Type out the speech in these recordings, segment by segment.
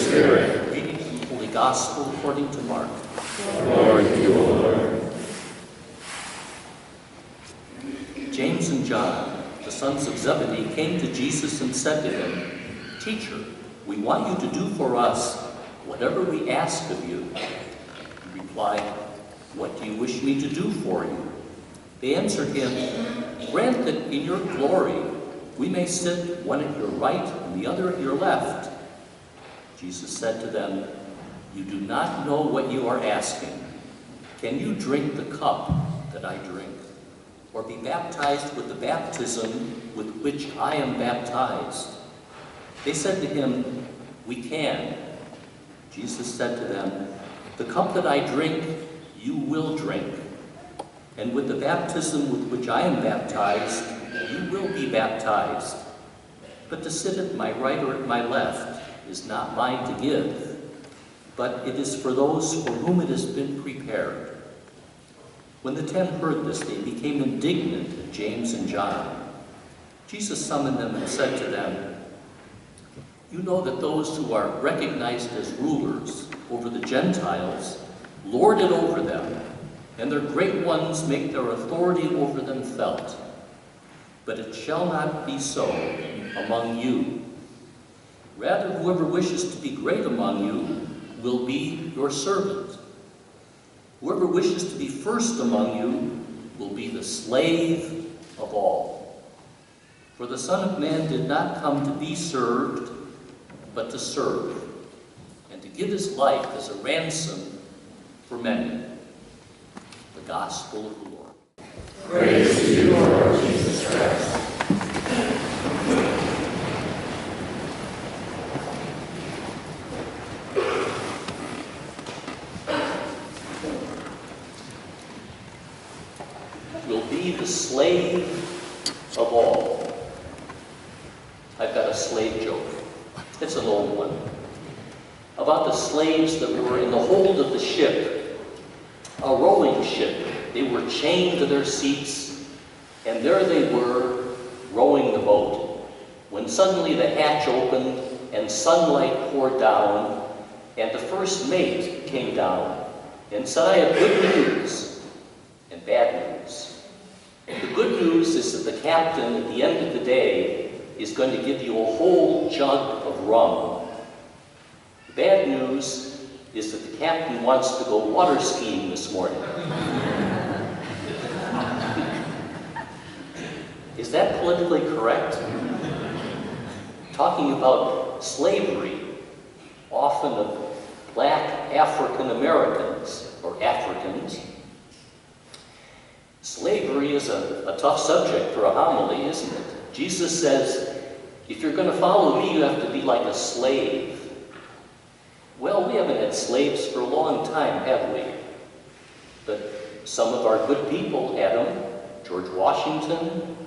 Spirit. Reading from the Holy Gospel according to Mark. Glory to you, O Lord. James and John, the sons of Zebedee, came to Jesus and said to him, "Teacher, we want you to do for us whatever we ask of you." He replied, "What do you wish me to do for you?" They answered him, "Grant that in your glory we may sit one at your right and the other at your left." Jesus said to them, "You do not know what you are asking. Can you drink the cup that I drink, or be baptized with the baptism with which I am baptized?" They said to him, "We can." Jesus said to them, "The cup that I drink, you will drink. And with the baptism with which I am baptized, you will be baptized. But to sit at my right or at my left is not mine to give, but it is for those for whom it has been prepared." When the 10 heard this, they became indignant at James and John. Jesus summoned them and said to them, "You know that those who are recognized as rulers over the Gentiles lord it over them, and their great ones make their authority over them felt. But it shall not be so among you. Rather, whoever wishes to be great among you will be your servant. Whoever wishes to be first among you will be the slave of all. For the Son of Man did not come to be served, but to serve, and to give his life as a ransom for many." The Gospel of the Lord. Praise to you, Lord Jesus Christ. Will be the slave of all. I've got a slave joke. It's an old one. About the slaves that were in the hold of the ship, a rowing ship. They were chained to their seats, and there they were, rowing the boat, when suddenly the hatch opened and sunlight poured down, and the first mate came down and said, "I have good news and bad news. The good news is that the captain at the end of the day is going to give you a whole jug of rum. The bad news is that the captain wants to go water skiing this morning." Is that politically correct? Talking about slavery, often of black African Americans or Africans. Slavery is a tough subject for a homily, isn't it? Jesus says, if you're going to follow me, you have to be like a slave. Well, we haven't had slaves for a long time, have we? But some of our good people had them. George Washington,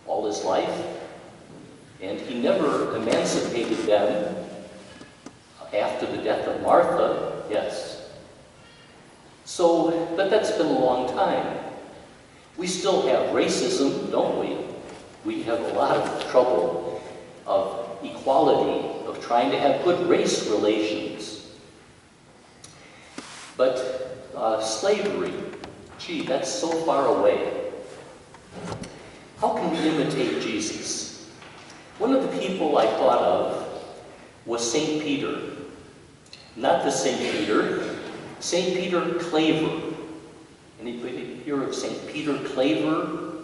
all his life. And he never emancipated them after the death of Martha, yes. So, but that's been a long time. We still have racism, don't we? We have a lot of trouble of equality, of trying to have good race relations. But slavery, gee, that's so far away. How can we imitate Jesus? One of the people I thought of was St. Peter. Not the St. Peter, St. Peter Claver. Anybody hear of St. Peter Claver?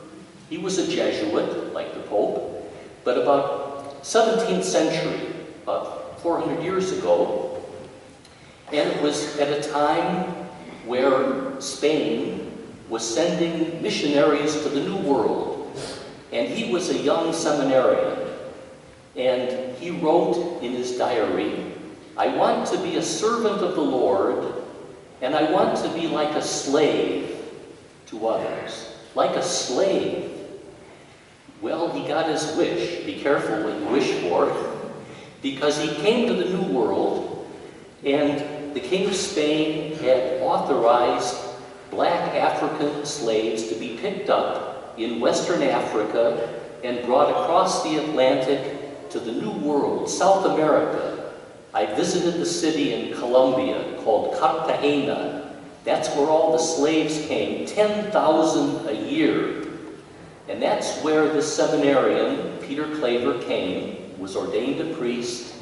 He was a Jesuit, like the Pope, but about 17th century, about 400 years ago, and it was at a time where Spain was sending missionaries to the New World, and he was a young seminarian, and he wrote in his diary, "I want to be a servant of the Lord, and I want to be like a slave to others." Like a slave. Well, he got his wish. Be careful what you wish for. Because he came to the New World, and the King of Spain had authorized black African slaves to be picked up in Western Africa and brought across the Atlantic to the New World, South America. I visited the city in Colombia called Cartagena. That's where all the slaves came, 10,000 a year. And that's where this seminarian, Peter Claver, came, was ordained a priest,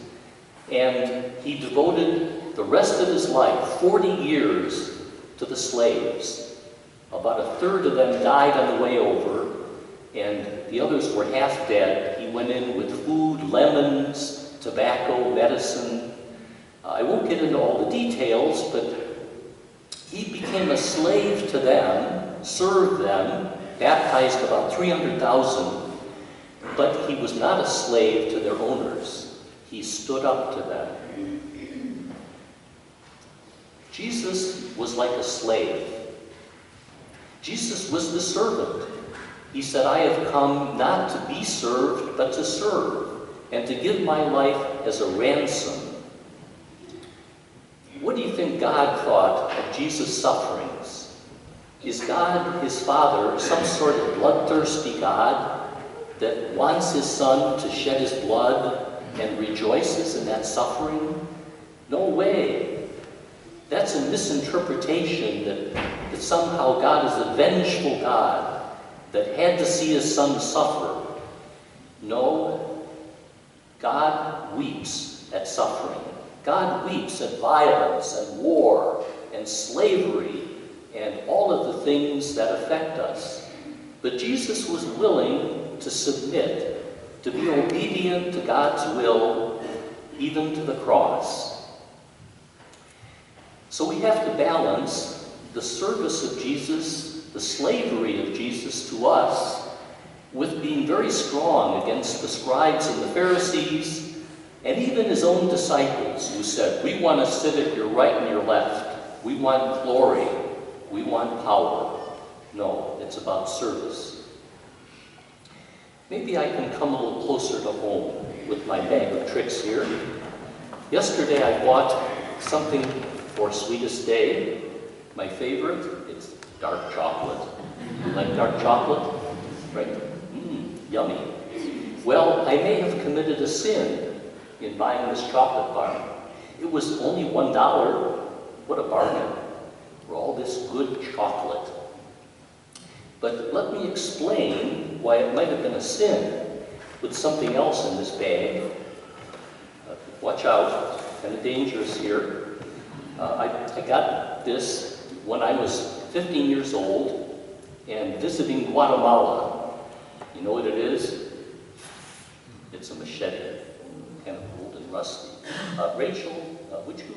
and he devoted the rest of his life, 40 years, to the slaves. About a third of them died on the way over, and the others were half dead. He went in with food, lemons, tobacco, medicine. I won't get into all the details, but he became a slave to them, served them, baptized about 300,000, but he was not a slave to their owners. He stood up to them. Jesus was like a slave. Jesus was the servant. He said, I have come not to be served, but to serve, and to give my life as a ransom. What do you think God thought of Jesus' sufferings? Is God, his Father, some sort of bloodthirsty God that wants his Son to shed his blood and rejoices in that suffering? No way. That's a misinterpretation that somehow God is a vengeful God that had to see his Son suffer. No, God weeps at suffering. God weeps at violence and war and slavery and all of the things that affect us. But Jesus was willing to submit, to be obedient to God's will, even to the cross. So we have to balance the service of Jesus, the slavery of Jesus to us, with being very strong against the scribes and the Pharisees, and even his own disciples who said, we want to sit at your right and your left. We want glory. We want power. No, it's about service. Maybe I can come a little closer to home with my bag of tricks here. Yesterday I bought something for Sweetest Day. My favorite, it's dark chocolate. You like dark chocolate? Right? Yummy. Well, I may have committed a sin in buying this chocolate bar. It was only $1. What a bargain for all this good chocolate. But let me explain why it might have been a sin with something else in this bag. Watch out, kind of dangerous here. I got this when I was 15 years old and visiting Guatemala. You know what it is? It's a machete, kind of old and rusty. Rachel, would you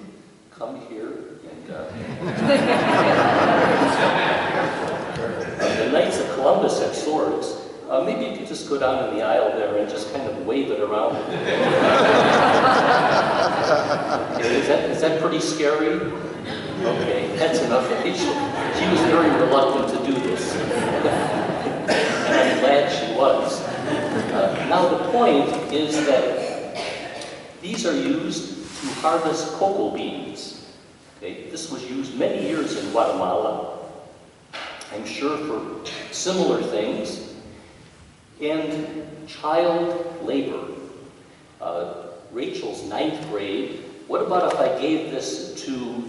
come here and the Knights of Columbus have swords. Maybe you could just go down in the aisle there and just kind of wave it around. Okay, is that pretty scary? Okay, that's enough. She was very reluctant to do this. And I'm glad she was. Now the point is that these are used to harvest cocoa beans. Okay, this was used many years in Guatemala, I'm sure for similar things. And child labor. Rachel's 9th grade, what about if I gave this to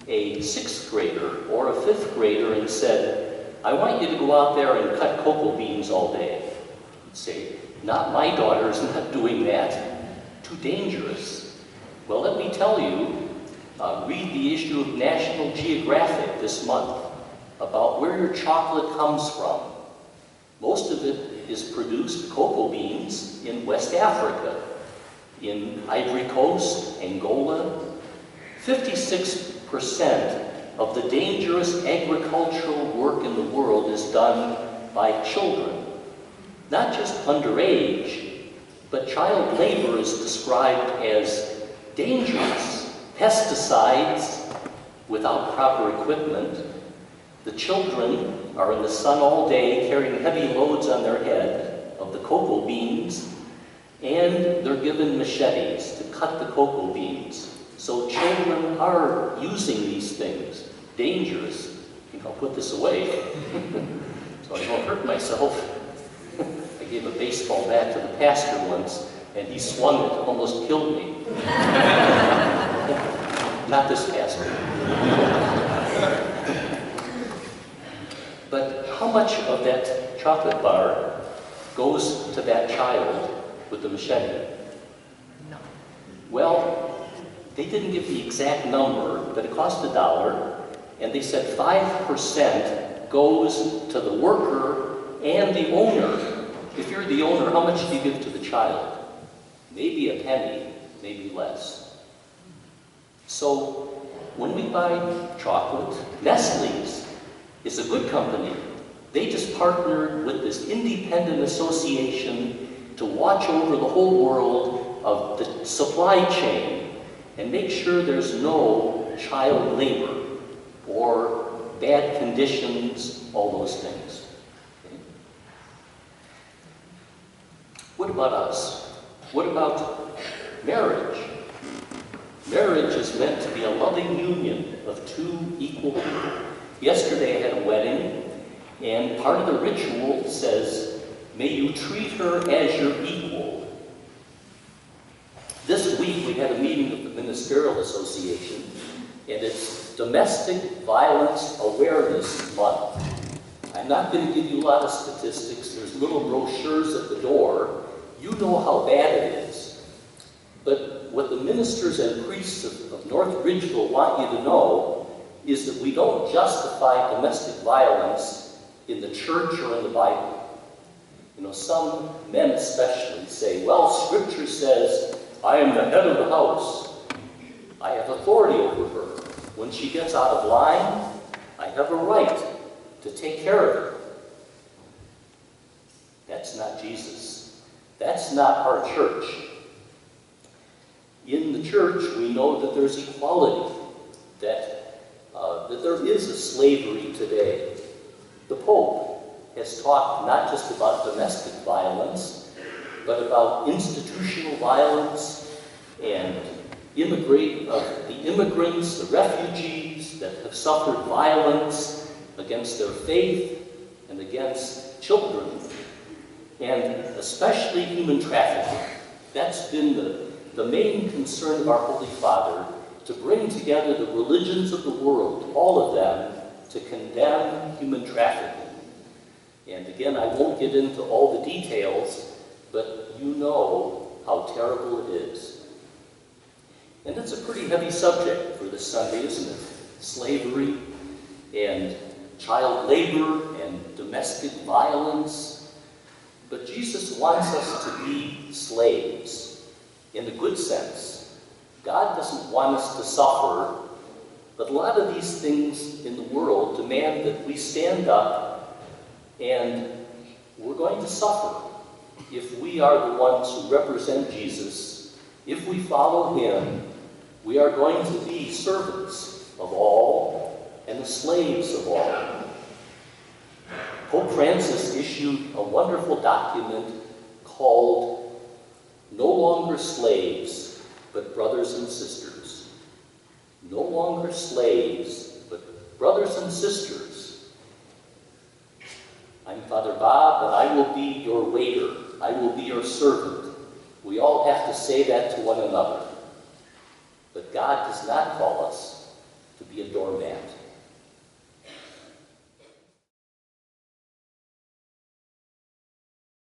a 6th grader or a 5th grader and said, I want you to go out there and cut cocoa beans all day? You'd say, not my daughter's not doing that. Too dangerous. Well, let me tell you, read the issue of National Geographic this month about where your chocolate comes from. Most of it is produced, cocoa beans, in West Africa, in Ivory Coast, Angola. 56% of the dangerous agricultural work in the world is done by children. Not just underage, but child labor is described as dangerous. Pesticides without proper equipment. The children are in the sun all day carrying heavy loads on their head of the cocoa beans, and they're given machetes to cut the cocoa beans. So children are using these things. Dangerous. I think I'll put this away so I don't hurt myself. I gave a baseball bat to the pastor once, and he swung it, almost killed me. Not this pastor. But how much of that chocolate bar goes to that child with the machete? Well, they didn't give the exact number, but it cost $1, and they said 5% goes to the worker and the owner. If you're the owner, how much do you give to the child? Maybe a penny, maybe less. So when we buy chocolate, Nestle's is a good company. They just partnered with this independent association to watch over the whole world of the supply chain and make sure there's no child labor or bad conditions, all those things. Okay? What about us? What about marriage? Marriage is meant to be a loving union of two equal people. Yesterday I had a wedding, and part of the ritual says, may you treat her as your equal. This week we had a meeting of the Ministerial Association, and it's Domestic Violence Awareness Month. I'm not going to give you a lot of statistics. There's little brochures at the door. You know how bad it is. But what the ministers and priests of North Ridgeville want you to know is that we don't justify domestic violence in the church or in the Bible. You know, some men especially say, well, Scripture says, I am the head of the house. I have authority over her. When she gets out of line, I have a right to take care of her. That's not Jesus. That's not our church. In the church, we know that there's equality, that there is a slavery today. The Pope has talked not just about domestic violence, but about institutional violence and the immigrants, the refugees that have suffered violence against their faith and against children, and especially human trafficking. That's been the main concern of our Holy Father, to bring together the religions of the world, all of them, to condemn human trafficking. And again, I won't get into all the details, but you know how terrible it is. And it's a pretty heavy subject for this Sunday, isn't it? Slavery and child labor and domestic violence. But Jesus wants us to be slaves in the good sense. God doesn't want us to suffer, but a lot of these things in the world demand that we stand up, and we're going to suffer if we are the ones who represent Jesus. If we follow him, we are going to be servants of all and the slaves of all. Pope Francis issued a wonderful document called No Longer Slaves, but Brothers and Sisters. No longer slaves, but brothers and sisters. I'm Father Bob, and I will be your waiter. I will be your servant. We all have to say that to one another. But God does not call us to be a doormat.